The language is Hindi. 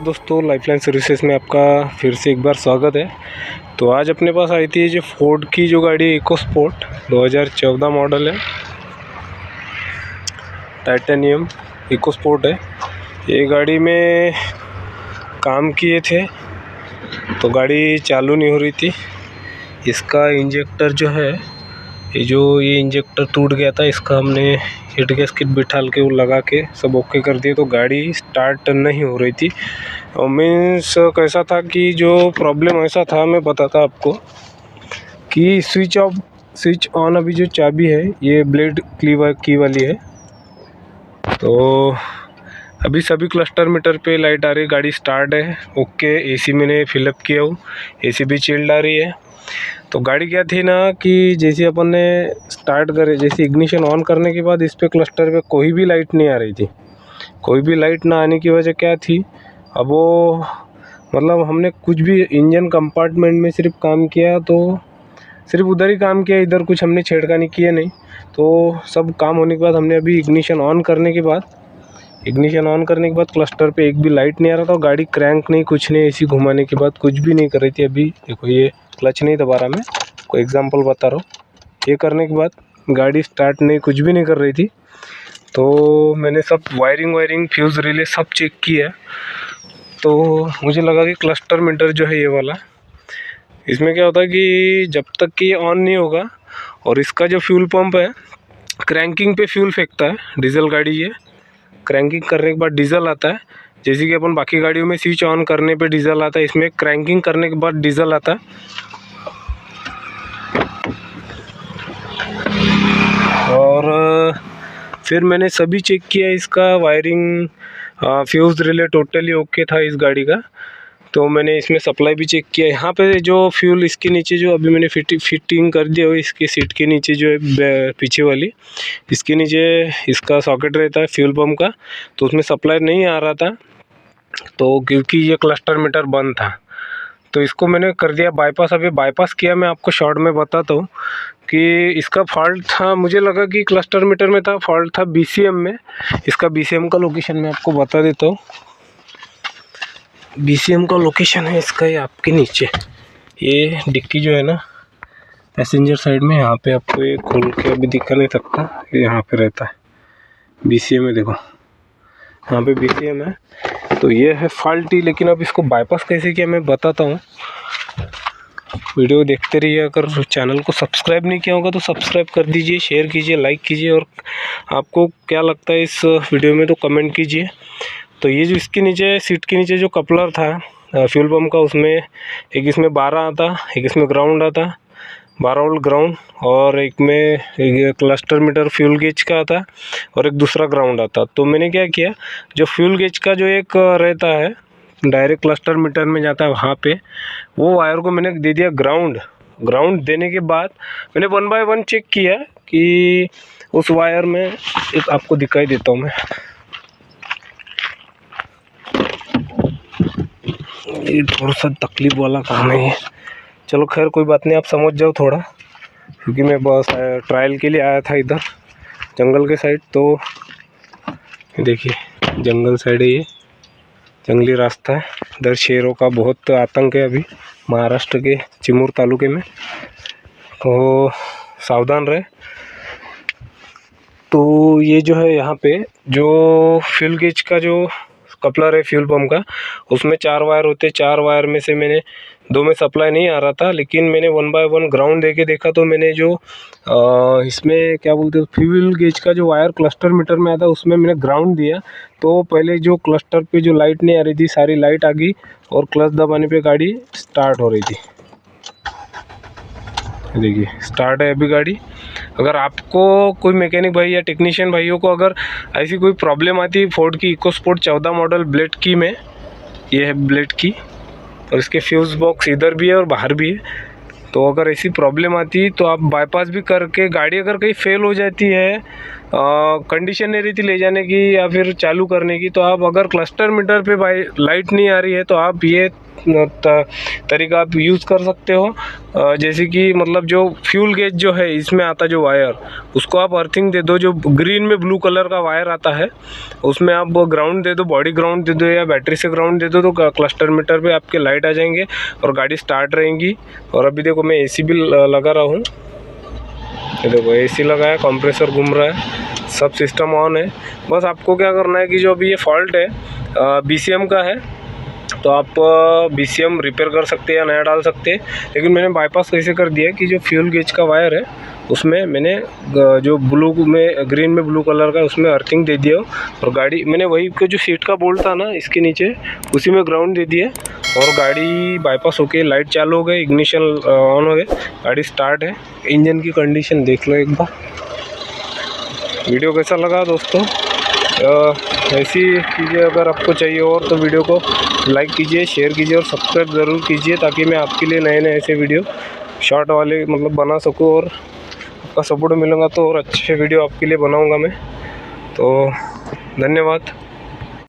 दोस्तों, लाइफलाइन सर्विसेज में आपका फिर से एक बार स्वागत है। तो आज अपने पास आई थी जो फोर्ड की जो गाड़ी है इको स्पोर्ट 2014 मॉडल है, टाइटेनियम इको स्पोर्ट है। ये गाड़ी में काम किए थे तो गाड़ी चालू नहीं हो रही थी। इसका इंजेक्टर जो है ये इंजेक्टर टूट गया था। इसका हमने हिट गैस्केट बिठाल के वो लगा के सब ओके कर दिए तो गाड़ी स्टार्ट नहीं हो रही थी। और मीन्स कैसा था कि जो प्रॉब्लम ऐसा था, मैं बताता आपको कि स्विच ऑन अभी जो चाबी है ये ब्लेड की वाली है। तो अभी सभी क्लस्टर मीटर पे लाइट आ रही है, गाड़ी स्टार्ट है ओके। एसी मैंने फिलअप किया हूँ, एसी भी चिल्ड आ रही है। तो गाड़ी क्या थी ना कि जैसे अपन ने स्टार्ट करे, जैसे इग्निशन ऑन करने के बाद इस पे क्लस्टर पे कोई भी लाइट नहीं आ रही थी। कोई भी लाइट ना आने की वजह क्या थी, अब वो मतलब हमने कुछ भी इंजन कंपार्टमेंट में सिर्फ काम किया, तो सिर्फ उधर ही काम किया, इधर कुछ हमने छेड़खानी किया नहीं। तो सब काम होने के बाद हमने अभी इग्निशन ऑन करने के बाद क्लस्टर पे एक भी लाइट नहीं आ रहा था। गाड़ी क्रैंक नहीं, कुछ नहीं, ऐसी घुमाने के बाद कुछ भी नहीं कर रही थी। अभी देखो ये क्लच नहीं दबा रहा, मैं कोई एग्जांपल बता रहा हूँ। ये करने के बाद गाड़ी स्टार्ट नहीं, कुछ भी नहीं कर रही थी। तो मैंने सब वायरिंग फ्यूज़ रिले सब चेक किया। तो मुझे लगा कि क्लस्टर मीटर जो है ये वाला, इसमें क्या होता है कि जब तक कि ये ऑन नहीं होगा, और इसका जो फ्यूल पंप है क्रैंकिंग पे फ्यूल फेंकता है। डीजल गाड़ी है, क्रैंकिंग करने के बाद डीजल आता है। जैसे कि अपन बाकी गाड़ियों में स्विच ऑन करने पे डीजल आता है, इसमें क्रैंकिंग करने के बाद डीजल आता है। और फिर मैंने सभी चेक किया, इसका wiring fuse relay totally okay था इस गाड़ी का। तो मैंने इसमें सप्लाई भी चेक किया। यहाँ पे जो फ्यूल इसके नीचे जो अभी मैंने फिटिंग कर दिया हो, इसकी सीट के नीचे जो है पीछे वाली, इसके नीचे इसका सॉकेट रहता है फ्यूल पंप का, तो उसमें सप्लाई नहीं आ रहा था। तो क्योंकि ये क्लस्टर मीटर बंद था तो इसको मैंने कर दिया बाईपास। अभी बाईपास किया, मैं आपको शॉर्ट में बताता हूँ कि इसका फॉल्ट था, मुझे लगा कि क्लस्टर मीटर में था, फॉल्ट था BCM में। इसका BCM का लोकेशन मैं आपको बता देता हूँ। BCM का लोकेशन है इसका ये आपके नीचे, ये डिक्की जो है ना पैसेंजर साइड में, यहाँ पे आपको ये खोल के अभी दिखा नहीं सकता, ये यहाँ पे रहता है BCM है। देखो यहाँ पे BCM है, तो ये है फॉल्टी। लेकिन अब इसको बाईपास कैसे किया मैं बताता हूँ, वीडियो देखते रहिए। अगर चैनल को सब्सक्राइब नहीं किया होगा तो सब्सक्राइब कर दीजिए, शेयर कीजिए, लाइक कीजिए, और आपको क्या लगता है इस वीडियो में तो कमेंट कीजिए। तो ये जो इसके नीचे सीट के नीचे जो कपलर था फ्यूल पंप का, उसमें एक इसमें 12 आता, एक इसमें ग्राउंड आता, 12 वोल्ट ग्राउंड, और एक में एक क्लस्टर मीटर फ्यूल गेज का आता और एक दूसरा ग्राउंड आता। तो मैंने क्या किया, जो फ्यूल गेज का जो एक रहता है डायरेक्ट क्लस्टर मीटर में जाता है, वहाँ पे वो वायर को मैंने दे दिया ग्राउंड देने के बाद मैंने 1 बाय 1 चेक किया कि उस वायर में, एक आपको दिखाई देता हूँ मैं, ये थोड़ा सा तकलीफ वाला काम है ये। चलो खैर कोई बात नहीं, आप समझ जाओ थोड़ा, क्योंकि मैं बस ट्रायल के लिए आया था इधर जंगल के साइड। तो देखिए जंगल साइड है, ये जंगली रास्ता है, इधर शेरों का बहुत आतंक है अभी महाराष्ट्र के चिमूर तालुके में, तो सावधान रहे। तो ये जो है यहाँ पे जो फ्यूल गेज का जो कपलर है फ्यूल पंप का, उसमें 4 वायर होते हैं। 4 वायर में से मैंने 2 में सप्लाई नहीं आ रहा था, लेकिन मैंने 1 बाय 1 ग्राउंड दे के देखा तो मैंने जो इसमें क्या बोलते हैं फ्यूल गेज का जो वायर क्लस्टर मीटर में आता है उसमें मैंने ग्राउंड दिया। तो पहले जो क्लस्टर पे जो लाइट नहीं आ रही थी सारी लाइट आ गई, और क्लच दबाने पे गाड़ी स्टार्ट हो रही थी। देखिए स्टार्ट है अभी गाड़ी। अगर आपको कोई मैकेनिक भाई या टेक्नीशियन भाइयों को अगर ऐसी कोई प्रॉब्लम आती है फोर्ड की इको स्पोर्ट 14 मॉडल ब्लेड की में, ये है ब्लेड की, और इसके फ्यूज़ बॉक्स इधर भी है और बाहर भी है। तो अगर ऐसी प्रॉब्लम आती है तो आप बाईपास भी करके, गाड़ी अगर कहीं फेल हो जाती है कंडीशन नहीं रही थी ले जाने की या फिर चालू करने की, तो आप अगर क्लस्टर मीटर पे लाइट नहीं आ रही है तो आप ये तरीका आप यूज़ कर सकते हो। जैसे कि मतलब जो फ्यूल गेज जो है इसमें आता जो वायर, उसको आप अर्थिंग दे दो। जो ग्रीन में ब्लू कलर का वायर आता है उसमें आप ग्राउंड दे दो, बॉडी ग्राउंड दे दो या बैटरी से ग्राउंड दे दो, तो क्लस्टर मीटर पे आपके लाइट आ जाएंगे और गाड़ी स्टार्ट रहेंगी। और अभी देखो मैं एसी भी लगा रहा हूँ, ये देखो एसी लगाया, कंप्रेसर घूम रहा है, सब सिस्टम ऑन है। बस आपको क्या करना है कि जो अभी ये फॉल्ट है BCM का है, तो आप BCM रिपेयर कर सकते हैं या नया डाल सकते हैं। लेकिन मैंने बाईपास कैसे कर दिया कि जो फ्यूल गेज का वायर है उसमें मैंने जो ब्लू में ग्रीन में ब्लू कलर का उसमें अर्थिंग दे दिया, और गाड़ी मैंने वही को जो सीट का बोल्ट था ना इसके नीचे उसी में ग्राउंड दे दिया, और गाड़ी बाईपास होके लाइट चालू हो गई, इग्निशन ऑन हो गए, गाड़ी स्टार्ट है। इंजन की कंडीशन देख लो एक बार। वीडियो कैसा लगा दोस्तों? ऐसी चीज़ें अगर आपको चाहिए और तो वीडियो को लाइक कीजिए, शेयर कीजिए और सब्सक्राइब ज़रूर कीजिए, ताकि मैं आपके लिए नए नए ऐसे वीडियो शॉर्ट वाले मतलब बना सकूं, और आपका सपोर्ट मिलेगा तो और अच्छे वीडियो आपके लिए बनाऊंगा मैं। तो धन्यवाद।